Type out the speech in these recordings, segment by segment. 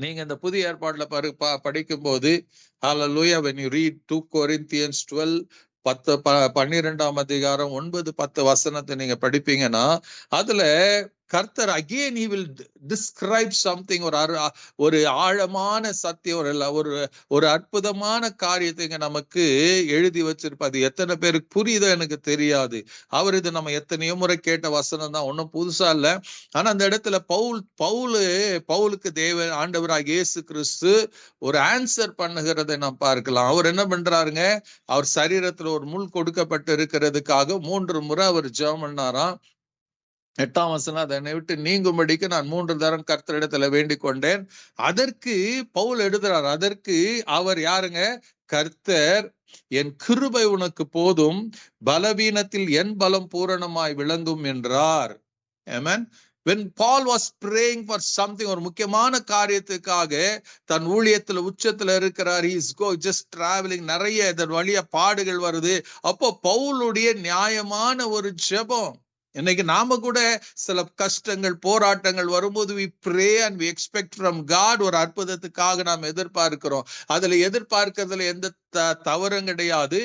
நீங்க இந்த புதிய ஏற்பாடுல படிக்கும் போது ஹல்லேலூயா, when you read 2 Corinthians 12 12ஆம் அதிகாரம் 9-10 வசனத்தை நீங்க படிப்பீங்கன்னா அதுல கர்த்தர் again he will describe something, ஒரு ஆழமான சத்தியம், ஒரு அற்புதமான காரியத்தை நமக்கு எழுதி வச்சிருப்பாது. எத்தனை பேருக்கு புரியுதோ எனக்கு தெரியாது. அவர் இது நம்ம எத்தனையோ முறை கேட்ட வசனம் தான், ஒன்றும் புதுசா இல்லை. ஆனா அந்த இடத்துல பவுலுக்கு ஆண்டவராக இயேசு கிறிஸ்து ஒரு ஆன்சர் பண்ணுகிறதை நாம் பார்க்கலாம். அவர் என்ன பண்றாருங்க, அவர் சரீரத்துல ஒரு முள் கொடுக்கப்பட்டு இருக்கிறதுக்காக 3 முறை அவர் ஜெபம் பண்ணாராம். 8ஆம் வசனம், அதை என்னை விட்டு நீங்கும்படிக்கு நான் 3 தரம் கர்த்தரிடத்துல வேண்டிக் கொண்டேன். அதற்கு பவுல் எழுதுறார், அதற்கு அவர் யாருங்க, கர்த்தர் என் கிருபை உனக்கு போதும், பலவீனத்தில் என் பலம் பூரணமாய் விளங்கும் என்றார். ஆமென். When Paul was praying for something, ஒரு முக்கியமான காரியத்துக்காக தன் ஊழியத்துல உச்சத்துல இருக்கிறார், he is just traveling, நிறைய இதன் வழியா பாடுகள் வருது. அப்போ பவுலுடைய நியாயமான ஒரு ஜெபம். இன்னைக்கு நாம கூட சில கஷ்டங்கள் போராட்டங்கள் வரும்போது we pray and we expect from God, ஒரு அற்புதத்துக்காக நாம் எதிர்பார்க்கிறோம். அதுல எதிர்பார்க்கிறதுல எந்த தவறும் கிடையாது.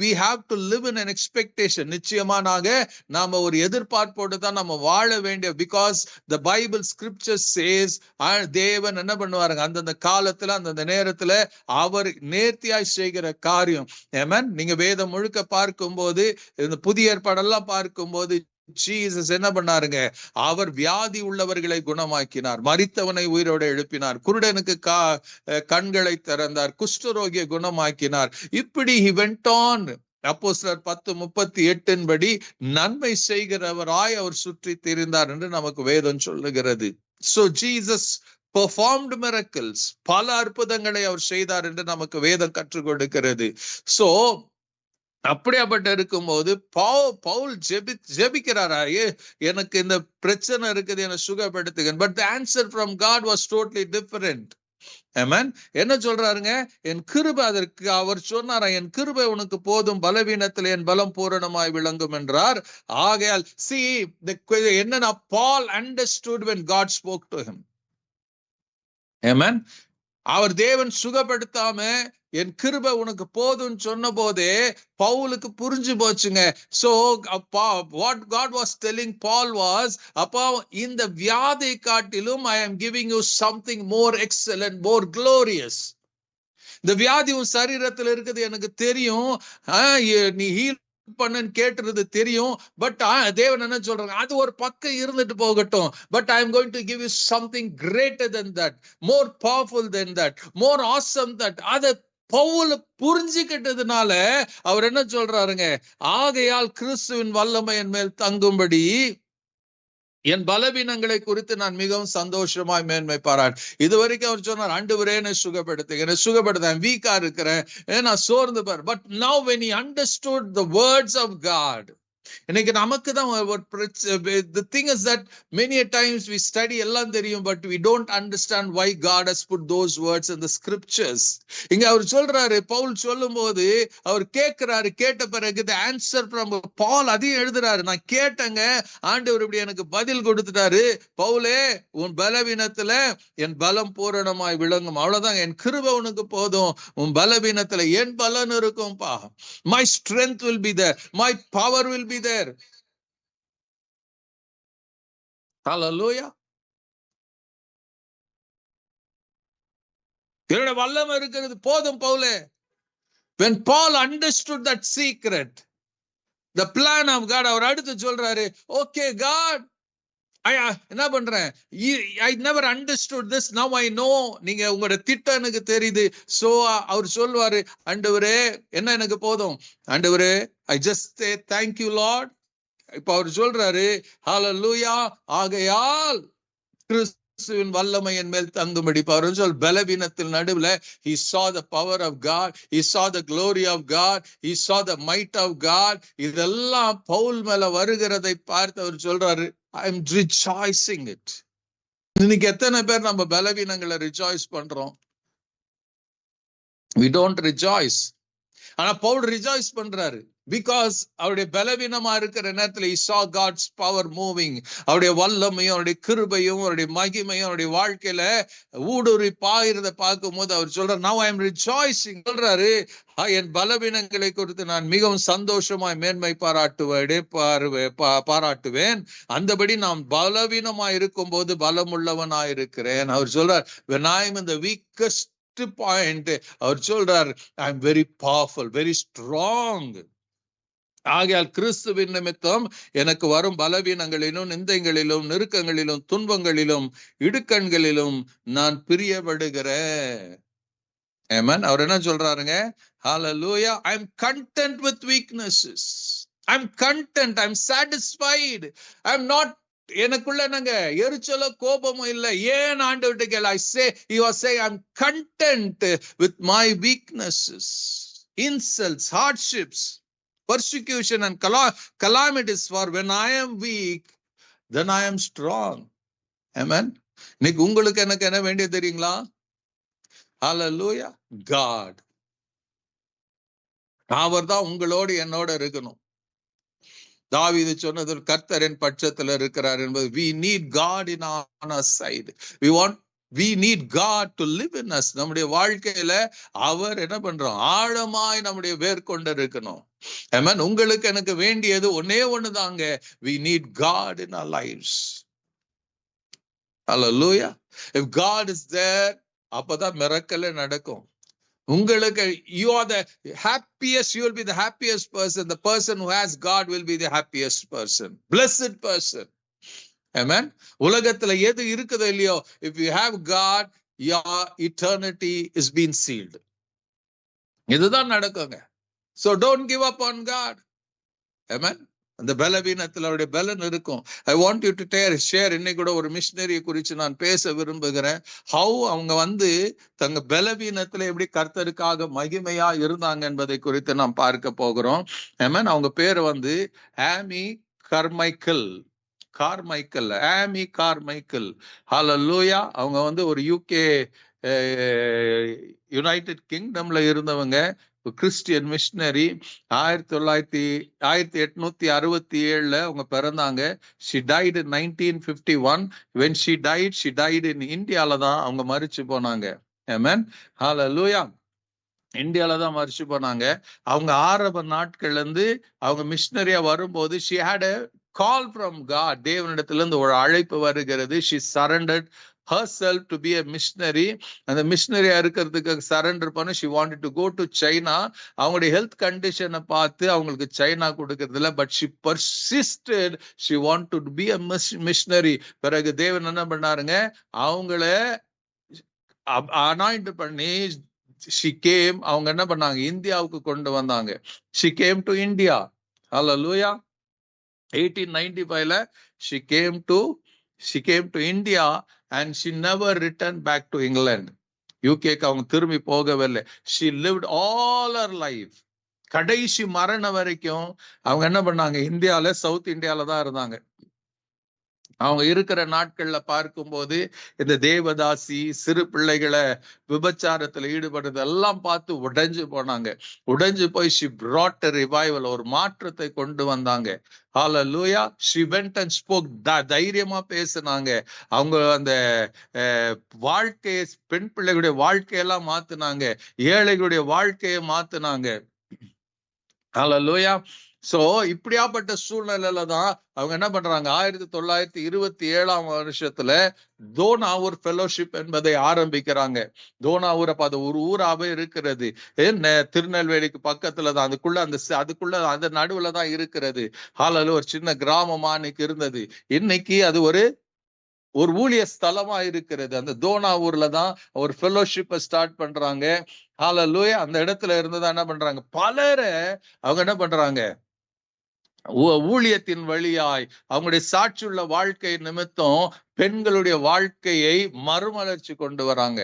we have to live in an expectation. நிச்சயமாக நாம ஒரு எதிர்பார்ப்போடு தான் நம்ம வாழ வேண்டிய, because the Bible scripture says தேவன் என்ன பண்ணுவாருங்க, அந்தந்த காலத்துல அந்தந்த நேரத்துல அவர் நேர்த்தியாய் செய்கிற காரியம். ஆமென். நீங்க வேதம் முழுக்க பார்க்கும்போது, இந்த புதிய ஏற்பாடெல்லாம் பார்க்கும்போது ஜீசஸ் என்ன பண்ணாருங்க, அவர் வியாதி உள்ளவர்களை குணமாக்கினார், மரித்தவனை உயிரோடு எழுப்பினார், குருடனுக்கு கண்களை திறந்தார், குஷ்டரோகியை குணமாக்கினார். இப்படி he went on. அப்போஸ்தலர் 10:38 படி நன்மை செய்கிறவராய் அவர் சுற்றி திரிந்தார் என்று நமக்கு வேதம் சொல்லுகிறது. So Jesus performed miracles. பல அற்புதங்களை அவர் செய்தார் என்று நமக்கு வேதம் கற்றுக் கொடுக்கிறது. So அப்படியாப்பட்ட இருக்கும்போது பவுல் ஜெபிக்கிறாரா, எனக்கு இந்த பிரச்சனை இருக்குது, என்னை சுகப்படுத்துங்க. But the answer from God was totally different. ஆமென். என்ன சொல்றாருங்க, என் கிருபை, அதற்கு அவர் சொன்னாரா, என் கிருபை உனக்கு போதும், பலவீனத்தில் என் பலம் பூரணமாய் விளங்கும் என்றார். ஆகையால் see, என்னன்னா Paul understood when God spoke to him. ஆமென். அவர் தேவன் சுகப்படுத்தாம என் கிருபை உனக்கு போதும் சொன்ன போதே பவுலுக்கு புரிஞ்சு போச்சுங்க. So what God was telling Paul was, அப்பா இந்த வியாதியை காட்டிலும் I am giving you something more excellent, more glorious. இந்த வியாதி உன் சரீரத்தில் இருக்குது எனக்கு தெரியும், நீ ஹீல் பண்ணன்னு கேட்டுறது தெரியும். பட் தேவன் என்ன சொல்றாங்க, அது ஒரு பக்கம் இருந்துட்டு போகட்டும், but I am going to give you something greater than that, more powerful then that, more awesome that. அதை பவுல் புரிஞ்சுக்கிட்டதுனால அவர் என்ன சொல்றாருங்க, ஆகையால் கிறிஸ்துவின் வல்லமை என் மேல் தங்கும்படி என் பலவீனங்களை குறித்து நான் மிகவும் சந்தோஷமாய் மேன்மை பாராட்டு. இதுவரைக்கும் அவர் சொன்னார், ஆண்டவரே என்னை சுகப்படுத்த வீக்கா இருக்கிறேன், நான் சோர்ந்து பார். But now when he understood the words of God, இன்னைக்கு நமக்கு தான் ஒரு the thing is that many a times we study எல்லாம் தெரியும், but we don't understand why God has put those words in the scriptures. இங்க அவர் சொல்றாரு, பவுல் சொல்லும் போது அவர் கேட்கிறாரு, கேட்ட பிறகு the answer from Paul அதையும் எழுதுறாரு, நான் கேட்டேங்க, ஆண்டவர் இப்படி எனக்கு பதில் கொடுத்துட்டாரு, பவுலே உன் பலவீனத்துல என் பலம் பூரணமாய் விளங்கும். அவ்வளவுதான், என் கிருபை உனக்கு போதும், உன் பலவீனத்துல என் பலன் இருக்கும்பா. My strength will be there, my power will be there. Hallelujah. என்னோட வல்லமை இருக்கிறது போதும் பவுலே. When Paul understood that secret, the plan of God, அவர் அடுத்து சொல்றாரு, okay God, என்ன பண்றேன், I never understood this, now I know, நீங்க உங்களோட திட்டம் எனக்கு தெரியுது. சோ அவர் சொல்வாரு, ஆண்டவரே என்ன எனக்கு போதும், ஆண்டவரே I just say thank you Lord. இப்ப அவர் சொல்றாரு, ஹல்லேலூயா, ஆகையால் கிறிஸ்துவின் வல்லமை என் மேல் தங்கும்படி. அவர் சொல் பலவீனத்தில் நடுவுல he saw the power of God, he saw the glory of God, he saw the might of God. இதெல்லாம் பவுல் மேல வருகிறதை பார்த்து அவர் சொல்றாரு, I am rejoicing it. இன்னைக்கு எத்தனை பேர் நம்ம பலவீனங்களை ரிஜாய்ஸ் பண்றோம்? We don't rejoice. ஆனா பவுல் ரிஜாய்ஸ் பண்றாரு. பிகாஸ் அவருடைய பலவீனமா இருக்கிற நேரத்துல he saw God's power moving. அவருடைய வல்லமையும் அவருடைய கிருபையும் அவருடைய மகிமையும் அவருடைய வாழ்க்கையில ஊடுருவி பாயிறத பார்க்கும் போது அவர் சொல்றாரு, now I am rejoicing. சொல்றாரு, என் பலவீனங்களை குறித்து நான் மிகவும் சந்தோஷமாய் மேன்மை பாராட்டுவேன். அந்தபடி நான் பலவீனமாய் இருக்கும் போது பலமுள்ளவனாய் இருக்கிறேன். அவர் சொல்றார், when I am in the weakest point, அவர் சொல்றார், I am very powerful, very strong. ஆகையால் கிறிஸ்துவின் நிமித்தம் எனக்கு வரும் பலவீனங்களிலும் நிந்தைகளிலும் நெருக்கங்களிலும் துன்பங்களிலும் இடுக்கண்களிலும் நான் பிரியப்படுகிறேன். ஆமென். அவர் என்ன சொல்றாருங்க? ஹalleluya. I am content with weaknesses. I am content. I am satisfied. I am not, எனக்குள்ள என்னங்க எரிச்சலோ கோபமோ இல்லை. ஏன் ஆண்டவர்கிட்ட கேளு. I say, you are saying, I am content with my weaknesses, insults, hardships, persecution and calamities, for when I am weak, then I am strong. Amen. இன்னைக்கு உங்களுக்கு எனக்கு என்ன வேண்டியது தெரியுங்களா? Hallelujah. God. அவர் தான் உங்களோடு என்னோட இருக்கணும். தாவீது சொன்னது, கர்த்தர் என் பட்சத்துல இருக்கிறார் என்பது. We need God in our side. We need God to live in us. நம்முடைய வாழ்க்கையில அவர் என்ன பண்றோம்? ஆழமாய் நம்முடைய வேர் கொண்டு இருக்கணும். ஆமென். உங்களுக்கு எனக்கு வேண்டியது ஒன்னே ஒண்ணுதாங்க. We need God in our lives. Hallelujah. If God is there, அப்பதான் மிரக்கல் நடக்கும். உங்களுக்கு, you are the happiest, you will be the happiest person. The person who has God will be the happiest person, blessed person. Amen. உலகத்துல எது இருக்குதோ இல்லையோ, if you have God, your eternity is being sealed. இதுதான் நடக்குங்க. So don't give up on God. Amen. அந்த பலவீனத்தில் அவருடைய பலன் இருக்கும். I want you to share. இன்னைக்கு கூட ஒரு மிஷனரியை குறித்து நான் பேச விரும்புகிறேன். How அவங்க தங்க பலவீனத்துல எப்படி கர்த்தருக்காக மகிமையா இருந்தாங்க என்பதை குறித்து நாம் பார்க்க போகிறோம். ஆமென். அவங்க பேர் ஆமி கார்மைக்கல். ஆமி கார்மைக்கல். ஹalleluya. அவங்க ஒரு யூகே யுனைடெட் கிங்டம்ல இருந்தவங்க, கிறிஸ்டியன் மிஷனரி. 1867 அவங்க பிறந்தாங்க. She died in 1951. When she died in Indiaல தான் அவங்க மரிச்சு போனாங்க. ஆமென். ஹalleluya. இந்தியால தான் மரிச்சு போனாங்க. அவங்க ஆரம்ப நாட்கள்ல இருந்து அவங்க மிஷனரியா வரும்போது she had a call from God. தேவனிடத்திலிருந்து ஒரு அழைப்பு வருகிறது. She surrendered herself to be a missionary. அந்த மிஷனரியா இருக்கிறதுக்கு சரண்டர் பண்ண she wanted to go to China. அவங்களுடைய ஹெல்த் கண்டிஷனை பார்த்து அவங்களுக்கு சைனா கொடுக்கறது இல்லை. But she persisted. She wanted to be a missionary. பிறகு தேவன் என்ன பண்ணாருங்க? அவங்கள அனாயிண்ட் பண்ணி she came. அவங்க என்ன பண்ணாங்க? இந்தியாவுக்கு கொண்டு வந்தாங்க. She came to India. Hallelujah. 1895 she came to India and she never returned back to England. யூகேக்கு அவங்க திரும்பி போகவில்லை. She lived all her life. கடைசி மரணம் வரைக்கும் அவங்க என்ன பண்ணாங்க? இந்தியால, சவுத் இந்தியால தான் இருந்தாங்க. அவங்க இருக்கிற நாட்கள்ல பார்க்கும்போது இந்த தேவதாசி, சிறு பிள்ளைகளை விபச்சாரத்துல ஈடுபடுறது எல்லாம் பார்த்து உடைஞ்சு போனாங்க. உடைஞ்சு போய் she brought a revival, ஒரு மாற்றத்தை கொண்டு வந்தாங்க. Hallelujah. She went and spoke. தைரியமா பேசினாங்க. அவங்க அந்த வாழ்க்கையை, பெண் பிள்ளைகளுடைய வாழ்க்கையெல்லாம் மாத்துனாங்க. ஏழைகளுடைய வாழ்க்கையை மாத்துனாங்க. Hallelujah. சோ இப்படியாப்பட்ட சூழ்நிலையில தான் அவங்க என்ன பண்றாங்க? 1927 வருஷத்துல தோனாவூர் ஃபெலோஷிப் என்பதை ஆரம்பிக்கிறாங்க. தோனாவூர் அப்ப அது ஒரு ஊராவே இருக்கிறது. திருநெல்வேலிக்கு பக்கத்துல தான், அதுக்குள்ள அந்த நடுவுல தான் இருக்கிறது. ஹாலல ஒரு சின்ன கிராமமா அன்னைக்கு இருந்தது. இன்னைக்கு அது ஒரு ஊழிய ஸ்தலமா இருக்கிறது. அந்த தோனாவூர்ல தான் ஒரு ஃபெலோஷிப்பை ஸ்டார்ட் பண்றாங்க. ஹalleluya. அந்த இடத்துல இருந்துதான் என்ன பண்றாங்க? பலரை அவங்க என்ன பண்றாங்க? ஊழியத்தின் வழியாய் அவங்களுடைய சாட்சியுள்ள வாழ்க்கை நிமித்தம் பெண்களுடைய வாழ்க்கையை மறுமலர்ச்சி கொண்டு வராங்க.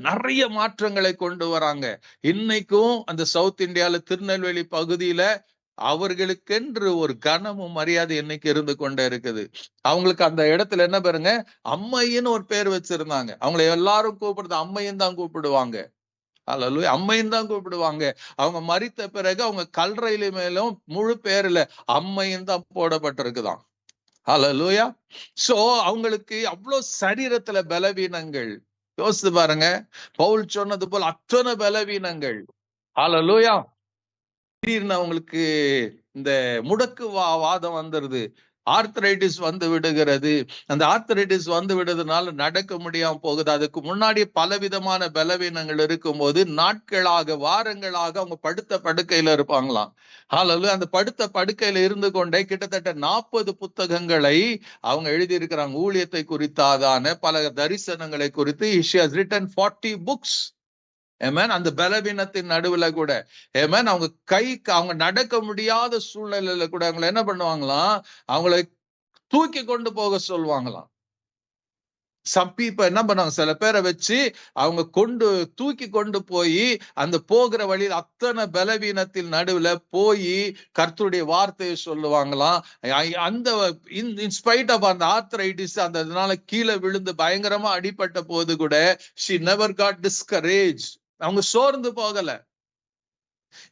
நிறைய மாற்றங்களை கொண்டு வராங்க. இன்னைக்கும் அந்த சவுத் இந்தியால திருநெல்வேலி பகுதியில அவர்களுக்கென்று ஒரு கனமும் மரியாதை இன்னைக்கு இருந்து கொண்டே இருக்குது. அவங்களுக்கு அந்த இடத்துல என்ன பாருங்க, அம்மைன்னு ஒரு பேர் வச்சிருந்தாங்க. அவங்களை எல்லாரும் கூப்பிடுறது அம்மைன்னு தான் கூப்பிடுவாங்க. அல்லேலூயா. அம்மைன்னு தான் கூப்பிடுவாங்க. அவங்க மரித்த பிறகு அவங்க கல்லறையில மேலும் முழு பேர்ல அம்மைன்னு தான் போடப்பட்டிருக்குதான். அல்லேலூயா. சோ அவங்களுக்கு அவ்வளவு சரீரத்துல பலவீனங்கள். யோசித்து பாருங்க, பவுல் சொன்னது போல் அத்தனை பலவீனங்கள். அல்லேலூயா. திடீர்னு அவங்களுக்கு இந்த முடக்கு வாதம் வந்துருது, ஆர்த்தரைட்டிஸ் வந்து விடுகிறது. அந்த ஆர்த்தரைட்டிஸ் வந்து விடுறதுனால நடக்க முடியாம போகுது. அதுக்கு முன்னாடி பலவிதமான பலவீனங்கள் இருக்கும்போது நாட்களாக வாரங்களாக அவங்க படுத்த படுக்கையில இருப்பாங்களாம். ஆனாலும் அந்த படுத்த படுக்கையில இருந்து கொண்டே கிட்டத்தட்ட 40 புத்தகங்களை அவங்க எழுதியிருக்கிறாங்க. ஊழியத்தை குறித்தாதான பல தரிசனங்களை குறித்து. she has written 40 books. ஏமேன். அந்த பலவீனத்தின் நடுவுல கூட ஏமேன் அவங்க அவங்க நடக்க முடியாத சூழ்நிலையில கூட அவங்களை என்ன பண்ணுவாங்களாம், அவங்களை தூக்கி கொண்டு போக சொல்லுவாங்களாம். some people என்ன பண்ணாங்க, சில பேரை வச்சு அவங்க தூக்கி கொண்டு போய் அந்த போகிற வழியில் அத்தனை பலவீனத்தில் நடுவுல போய் கர்த்தருடைய வார்த்தையை சொல்லுவாங்களாம். அந்த இன்ஸ்பைட் ஆஃப் அந்த ஆர்த்தரைட்டிஸ் அந்த இதனால கீழே விழுந்து பயங்கரமா அடிபட்ட போது கூட she never got discouraged. அவங்க சோர்ந்து போகல.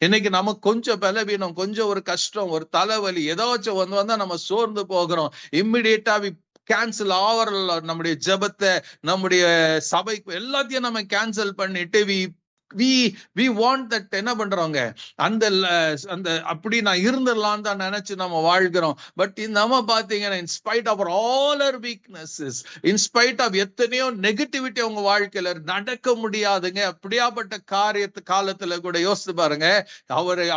இன்னைக்கு நமக்கு கொஞ்சம் பலவீனம், கொஞ்சம் ஒரு கஷ்டம், ஒரு தலைவலி ஏதாச்சும் வந்தா நம்ம சோர்ந்து போகிறோம். இம்மிடியேட்டா கேன்சல் நம்முடைய ஜெபத்தை, நம்முடைய சபைக்கு எல்லாத்தையும் நம்ம கேன்சல் பண்ணிட்டு we want that. என்ன பண்றோங்க, அந்த அப்படி நான் இருந்துடலாம் தான் நினைச்சு நம்ம வாழ்கிறோம். பட் நம்ம பாத்தீங்கன்னா in spite of all our weaknesses, in spite of எத்தனையோ நெகட்டிவிட்டி அவங்க வாழ்க்கையில நடக்க முடியாதுங்க. அப்படியாப்பட்ட காலத்துல கூட யோசித்து பாருங்க,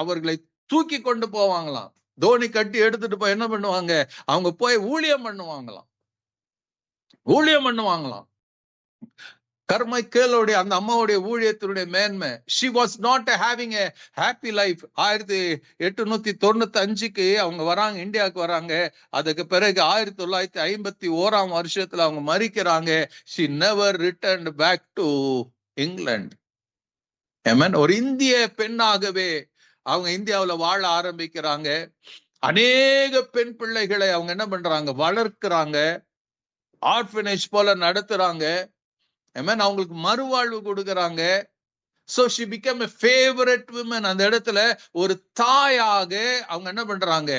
அவர்களை தூக்கி கொண்டு போவாங்களாம். தோனி கட்டி எடுத்துட்டு போய் என்ன பண்ணுவாங்க, அவங்க போய் ஊழியம் பண்ணுவாங்களாம். கர்மைக்கேலுடைய அந்த அம்மாவுடைய ஊழியத்தினுடைய மேன்மை. she was not having a happy life. 1895க்கு அவங்க வராங்க, இந்தியாவுக்கு வராங்க. அதுக்கு பிறகு 1951ஆம் வருஷத்துல அவங்க மரிக்கிறாங்க. she never returned back to England. Amen. ஒரு இந்திய பெண்ணாகவே அவங்க இந்தியாவுல வாழ ஆரம்பிக்கிறாங்க. அநேக பெண் பிள்ளைகளை அவங்க என்ன பண்றாங்க, வளர்க்கிறாங்க. ஆர்ஃபனேஜ் போல நடத்துறாங்க. Amen. அவங்களுக்கு மறுவாழ்வு கொடுக்கறாங்க. So she became a favorite woman. அந்த இடத்துல ஒரு தாயாக அவங்க என்ன பண்றாங்க,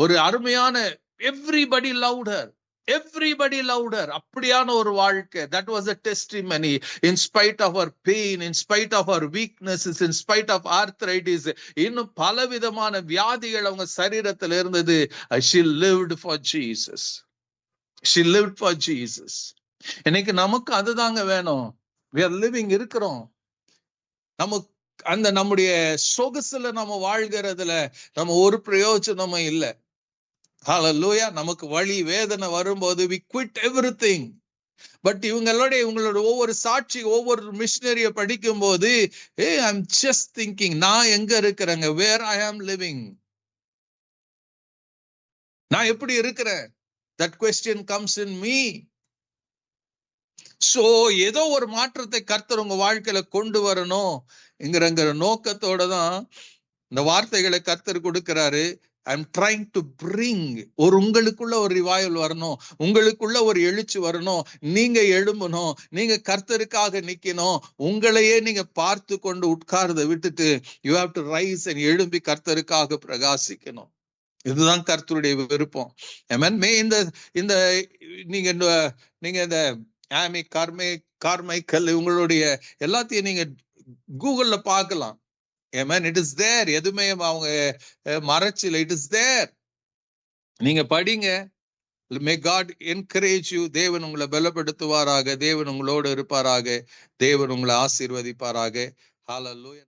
ஒரு அருமையான everybody loved her. அப்படியான ஒரு வாழ்க்கை. That was a testimony. In spite of her pain, in spite of her weaknesses, in spite of arthritis, இன்னும் பலவிதமான வியாதிகள் அவங்க சரீரத்தில் இருந்தது. She lived for Jesus. இன்னைக்கு நமக்கு அதுதாங்க வேணும். we are living இருக்கிறோம். நமக்கு அந்த நம்முடைய சொகுசுல நம்ம வாழ்கிறதுல நம்ம ஒரு பிரயோஜனமும் இல்லை. ஹல்லேலூயா. நமக்கு வலி வேதனை வரும்போது we quit everything. பட் இவங்களோட ஒவ்வொரு சாட்சி, ஒவ்வொரு மிஷனரிய படிக்கும் போது I'm just thinking, நான் எங்க இருக்கிறேங்க, where I am living, நான் எப்படி இருக்கிறேன், that question comes in me. So ஏதோ ஒரு மாற்றத்தை கர்த்தர் உங்க வாழ்க்கையில கொண்டு வரணும் என்கிற நோக்கத்தோட தான் இந்த வார்த்தைகளை கர்த்தர் கொடுக்கிறாரு. I'm trying to bring உங்களுக்குள்ள ஒரு ரிவைவல் வரணும், உங்களுக்குள்ள ஒரு எழுச்சி வரணும். நீங்க எழும்பணும், நீங்க கர்த்தருக்காக நிக்கணும். உங்களையே நீங்க பார்த்து கொண்டு உட்கார்ந்து விட்டுட்டு you have to rise and எழும்பி கர்த்தருக்காக பிரகாசிக்கணும். இதுதான் கர்த்தருடைய விருப்பம். இந்த நீங்க இந்த கார்மைக்கல் உங்களுடைய எல்லாத்தையும் நீங்க கூகுள்ல பார்க்கலாம். Amen. It is there. எதுவுமே அவங்க மறைச்சில. It is there. நீங்க படிங்க. May God encourage you. தேவன் உங்களை பலப்படுத்துவாராக. தேவன் உங்களோடு இருப்பாராக. தேவன் உங்களை ஆசீர்வதிப்பாராக. Hallelujah.